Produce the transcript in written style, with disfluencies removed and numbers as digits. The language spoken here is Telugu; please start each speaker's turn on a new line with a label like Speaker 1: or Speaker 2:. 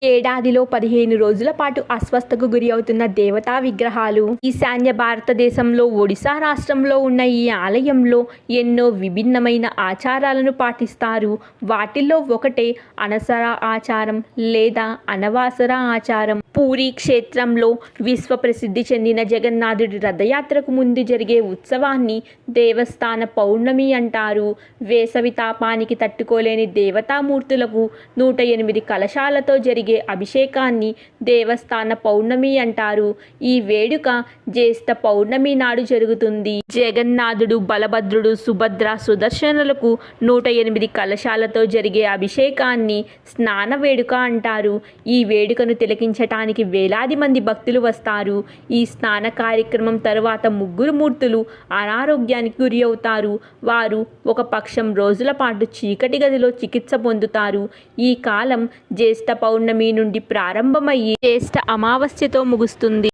Speaker 1: ఏడాదిలో 15 రోజుల పాటు అస్వస్థతకు గురి అవుతున్న దేవతా విగ్రహాలు. ఈశాన్య భారతదేశంలో ఒడిశా రాష్ట్రంలో ఉన్న ఈ ఆలయంలో ఎన్నో విభిన్నమైన ఆచారాలను పాటిస్తారు. వాటిల్లో ఒకటే అనసర ఆచారం లేదా అనవాసర ఆచారం. పూరీ క్షేత్రంలో విశ్వప్రసిద్ధి చెందిన జగన్నాథుడి రథయాత్రకు ముందు జరిగే ఉత్సవాన్ని దేవస్థాన పౌర్ణమి అంటారు. వేసవి తాపానికి తట్టుకోలేని దేవతామూర్తులకు 108 కలశాలతో జరిగే అభిషేకాన్ని దేవస్థాన పౌర్ణమి అంటారు. ఈ వేడుక జ్యేష్ఠ పౌర్ణమి నాడు జరుగుతుంది. జగన్నాథుడు, బలభద్రుడు, సుభద్ర, సుదర్శనులకు 108 కలశాలతో జరిగే అభిషేకాన్ని స్నాన వేడుక అంటారు. ఈ వేడుకను తిలకించటానికి వేలాది మంది భక్తులు వస్తారు. ఈ స్నాన కార్యక్రమం తరువాత ముగ్గురు మూర్తులు అనారోగ్యానికి గురి అవుతారు. వారు ఒక పక్షం రోజుల పాటు చీకటి గదిలో చికిత్స పొందుతారు. ఈ కాలం జ్యేష్ఠ పౌర్ణమి నుండి ప్రారంభమయ్యి జ్యేష్ఠ అమావాస్యతో ముగుస్తుంది.